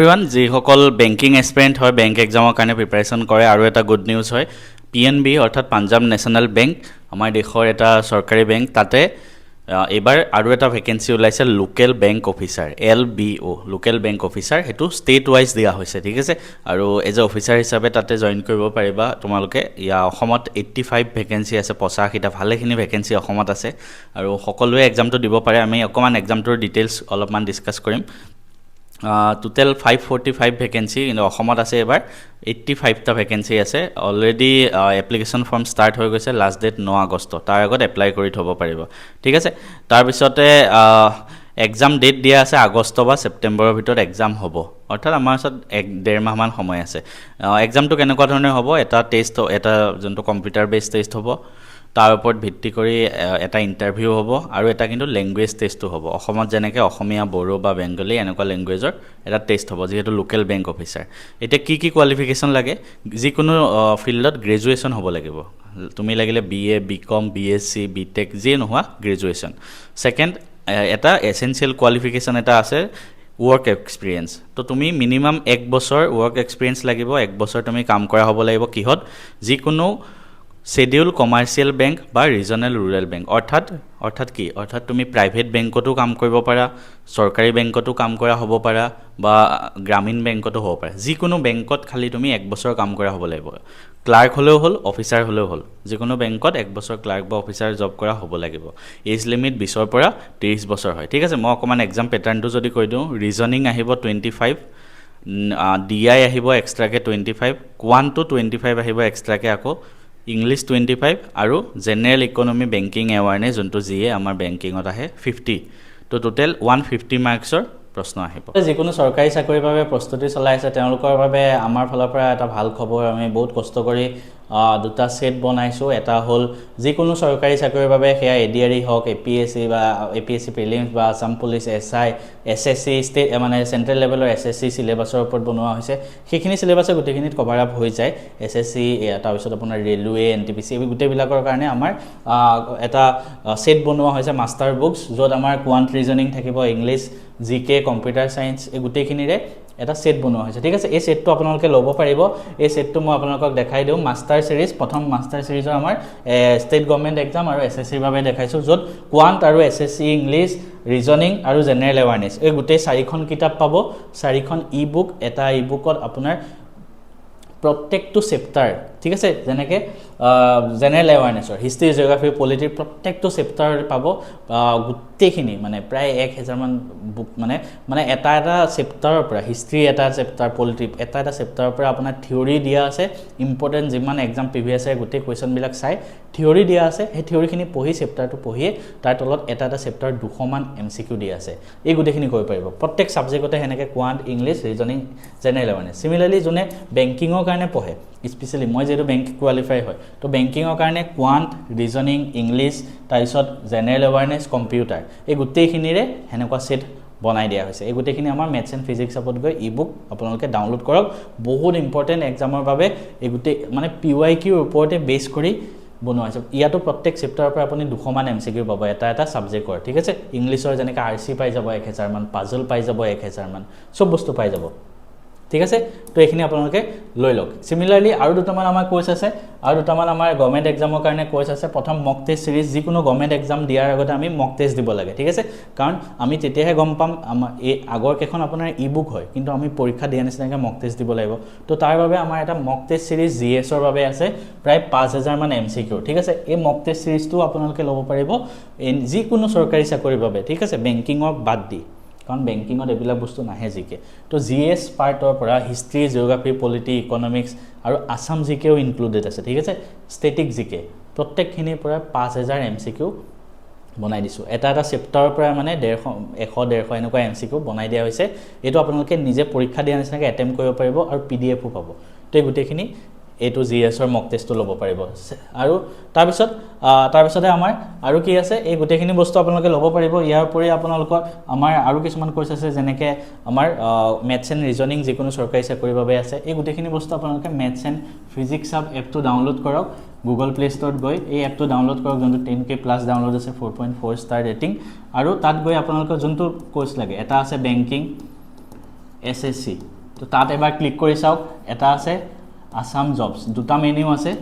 everyone যিসকল banking এক্সপেৰিয়েণ্ট হয় bank এক্সামৰ কাৰণে প্ৰিপাৰেশ্যন কৰে আৰু এটা গুড নিউজ হয় PNB অৰ্থাৎ পাঞ্জাৱ নেশ্যনেল বেংক আমাৰ দেশৰ এটা চৰকাৰী বেংক তাতে এইবাৰ আৰু এটা ভেকেঞ্চি ওলাইছে local bank officer LBO local bank officer হেতু ষ্টেট ৱাইজ দিয়া হৈছে ঠিক আছে আৰু এজ এ অফিচাৰ হিচাপে তাতে জইন কৰিব পাৰিবা তোমালোকে অসমত 85 ভেকেঞ্চি আছে 85টা ভালেখিনি ভেকেঞ্চি অসমত আছে আৰু সকলোৱে এক্সামটো দিব পাৰে আমি অকমান এক্সামটোৰ ডিটেইলছ অলপমান ডিসকাস কৰিম টোটেল 545 ভেকেঞ্চি কিন্তু অসমত আছে এবাৰ 85টা ভেকেঞ্চি আছে অলৰেডি এপ্লিকেশ্যন ফৰ্ম ষ্টাৰ্ট হৈ গৈছে লাষ্ট ডেট 9 আগষ্ট তাৰ আগত এপ্লাই কৰি থব পাৰিব ঠিক আছে তাৰ পিছতে এক্সাম ডেট দিয়া আছে আগষ্ট বা ছেপ্টেম্বৰৰ ভিতৰত এক্সাম হ'ব অৰ্থাৎ আমাৰ ওচৰত 1.5 মাহ মান সময় আছে এক্সামটো কেনেকুৱা ধৰণে হ'ব এটা টেষ্ট এটা যোনটো কম্পিউটাৰ বেস টেষ্ট হ'ব তাৰ ওপৰত ভিত্তি কৰি এটা ইন্টাৰভিউ হ'ব আৰু এটা কিন্তু ল্যাঙ্গুৱেজ টেষ্টটো হ'ব অসমত যেনেকৈ অসমীয়া বড়ো বা বেংগলী এনেকুৱা ল্যাঙ্গুৱেজৰ এটা টেষ্ট হ'ব যেহেতু লোকেল বেংক অফিচাৰ এতিয়া কি কোৱালিফিকেশ্যন লাগে যিকোনো ফিল্ডত গ্ৰেজুৱেচন হ'ব লাগিব তুমি লাগিলে BA BCom BSc BTech যি নোহোৱা গ্ৰেজুৱেচন সেকেন্ড এটা এসেনশিয়াল কোৱালিফিকেশ্যন এটা আছে work experience তো তুমি মিনিমাম 1 বছৰ work experience লাগিব 1 বছৰ তুমি কাম কৰা হ'ব লাগিব কিহত যিকোনো शेड्यूल कमार्शियल बैंक बा रिजनल रूरल बैंक अर्थात তুমি प्राइवेट बैंकतो काम কৰিব পাৰা सरकारी बैंकतो काम কৰা হ'ব পাৰা বা গ্ৰামীণ बैंकतो হ'ব পাৰা যিকোনো বেংকত খালি তুমি 1 বছৰ কাম কৰা হ'ব লাগিব ক্লাৰ্ক হলেও হল অফিচাৰ হলেও হল যিকোনো বেংকত 1 বছৰ ক্লাৰ্ক বা অফিচাৰ জব কৰা হ'ব লাগিব এজ লিমিট 20 ৰ পৰা 30 বছৰ হয় ঠিক আছে মই অকমান এক্সাম প্যাটাৰ্নটো যদি কৈ দিও ৰিজনিং আহিব 25 DI আহিব এক্সট্ৰাকে 25 কোৱান্টো 25 আহিব এক্সট্ৰাকে আকৌ इंग्लिश 25 আৰু জেনাৰেল ইকোনমি বেংকিং এৱাৰনেছ যোনটো জিয়ে আমাৰ বেংকিংত আহে 50 তো টোটাল 150 মাৰ্কছৰ প্ৰশ্ন আহিব যিকোনো চৰকাৰী চাকৰিৰ বাবে প্ৰস্তুতি চলাই আছে তেওঁলোকৰ বাবে আমাৰ ফালৰ পৰা এটা ভাল খবৰ আমি বহুত কষ্ট কৰি দুটা সেট বনাইছো এটা হল যিকোনো চৰকাৰী চাকৰিৰ বাবে হেয়া ADRE হক APSC বা APSC প্ৰিলিমছ বা Assam police SI SSC state মানে সেন্ট্ৰেল লেভেলৰ SSC সিলেবাসৰ ওপৰত বনোৱা হৈছে সেইখিনি সিলেবাসে গুটেখিনিত কভাৰ আপ হৈ যায় SSC তাৰ পিছত আপোনাৰ ৰেলৱে NTPC এই গুটেবিলাকৰ কাৰণে আমাৰ এটা সেট বনোৱা হৈছে মাষ্টাৰ বুকস যত আমাৰ কোৱান্ট ৰিজনিং থাকিব ইংলিশ জিকে কম্পিউটাৰ সায়েন্স এই গুটেখিনিৰে এটা সেট বনোৱা হৈছে ঠিক আছে এই সেটটো আপোনালোকে ল'ব পাৰিব এই সেটটো মই আপোনালোকক দেখাই দিও মাষ্টাৰ সিৰিজ প্ৰথম মাষ্টাৰ সিৰিজৰ আমাৰ ষ্টেট গভৰ্নমেন্ট এক্সাম আৰু SSC ৰ বাবে দেখাইছো যত কোৱান্ট আৰু SSC ইংলিশ ৰিজনিং আৰু জেনাৰেল এৱাৰনেছ এই গুটে চাৰিখন কিতাপ পাব চাৰিখন ই-বুক এটা ই-বুকত আপোনাৰ প্ৰত্যেকটো চেপ্টাৰ ঠিক আছে যেনেকে জেনাৰেল এৱাৰনেছৰ হিষ্ট্ৰী জিওগ্ৰাফি পলিটি প্ৰত্যেকটো চেপ্টাৰ পাব গুটেখিনি মানে প্ৰায় 1000 মান বুক মানে এটা চেপ্টাৰৰ পৰা হিষ্ট্ৰী এটা চেপ্টাৰ পলিটি এটা চেপ্টাৰৰ পৰা আপোনাৰ থিওৰি দিয়া আছে ইম্পৰ্টেন্ট যিমান এক্সাম প্ৰিভিয়াছ ইয়াৰ গুটে কোৱেশ্চন বিলাক চাই থিওৰি দিয়া আছে সেই থিওৰিখিনি পঢ়ি চেপ্টাৰটো পঢ়িয়ে তাৰ তলত এটা চেপ্টাৰ 200 মান MCQ দিয়া আছে এই গুটেখিনি কৰিব পাৰিব প্ৰত্যেক সাবজেক্টতে হেনেকে quant English reasoning general awareness similarly যোনে বেংকিংৰ কাৰণে পঢ়ে স্পেশালি মই যেটো বেংক কোৱালিফাই হয় তো বেংকিংৰ কাৰণে কোৱান্ট ৰিজনিং ইংলিশ তাৰপিছত জেনাৰেল এৱাৰনেছ কম্পিউটাৰ এই গুটেখিনিৰে হেনেকুৱা সেট বনাই দিয়া হৈছে এই গুটেখিনি আমাৰ মেথছ এণ্ড ফিজিক্স আপত গৈ ই-বুক আপোনালোকে ডাউনলোড কৰক বহুত ইম্পৰ্টেন্ট এক্সামৰ বাবে এই গুটে মানে PYQ ৰ ওপৰতে বেস কৰি বনোৱা হৈছে ইয়াতো প্ৰত্যেক চেপ্টাৰৰ পৰা আপুনি 200 মান MCQ পাব এটা সাবজেক্টৰ ঠিক আছে ইংলিশৰ যেনেকা RC পাই যাব 1000 মান পাজল পাই যাব 1000 মান সব বস্তু পাই যাব ঠিক আছে তো এখিনি আপোনালোকে লৈ লওক সিমিলাৰলি আৰু দুটামান আমাৰ কোৰ্স আছে আৰু দুটামান আমাৰ গভৰ্নমেন্ট এক্সামৰ কাৰণে কোৰ্স আছে প্ৰথম মক টেষ্ট সিৰিজ যিকোনো গভৰ্নমেন্ট এক্সাম দিয়াৰ আগতে আমি মক টেষ্ট দিব লাগে ঠিক আছে কাৰণ আমি তেতিয়াহে গম পাম আমাৰ এই আগৰ কেখন আপোনাৰ ই-বুক হয় কিন্তু আমি পৰীক্ষা দিয়া নিচিনাকৈ মক টেষ্ট দিব লাগিব তো তাৰ বাবে আমাৰ এটা মক টেষ্ট সিৰিজ GS ৰ বাবে আছে প্ৰায় 5000 মান MCQ ঠিক আছে এই মক টেষ্ট সিৰিজটো আপোনালোকে ল'ব পাৰিব যিকোনো চৰকাৰী চাকৰিৰ বাবে ঠিক আছে বেংকিংক বাদ দি কাৰণ বেংকিংত এবিলা বস্তু নাহে জিকে তো GS পাৰ্টৰ পৰা হিষ্ট্ৰী জিওগ্ৰাফি পলিটি ইকোনমিক্স আৰু আসাম জিকেও ইনক্লুডেড আছে ঠিক আছে ষ্টেটিক জিকে প্ৰত্যেকখিনিৰ পৰা 5000 MCQ বনাই দিছো এটা চেপ্টাৰৰ পৰা মানে 100 এনেকুৱা MCQ বনাই দিয়া হৈছে এটো আপোনালোকে নিজে পৰীক্ষা দিয়া নিচিনাকৈ এটেম্প কৰিব পাৰিব আৰু PDF ও পাব তো গুটেখিনি এটো GS ৰ মক টেষ্টটো ল'ব পাৰিব আৰু তাৰ পিছতে আমাৰ আৰু কি আছে এই গুটেখিনি বস্তু আপোনালোকে ল'ব পাৰিব ইয়াৰ উপৰি আপোনালোকৰ আমাৰ আৰু কিছুমান কোৰ্স আছে যেনেকে আমাৰ মেথছ এণ্ড ৰিজনিং যিকোনো চৰকাৰী চাকৰিৰ বাবে আছে এই গুটেখিনি বস্তু আপোনালোকে মেথছ এণ্ড ফিজিক্স সাব এপটো ডাউনলোড কৰক গুগল প্লে ষ্টৰত গৈ এই এপটো ডাউনলোড কৰক যোনটো 10K প্লাস ডাউনলোড আছে 4.4 ষ্টাৰ ৰেটিং আৰু তাত গৈ আপোনালোকৰ যোনটো কোৰ্স লাগে এটা আছে বেংকিং SSC তো তাত এবাৰ ক্লিক কৰি চাওক এটা আছে আসাম জবছ দুটা মেনু আছে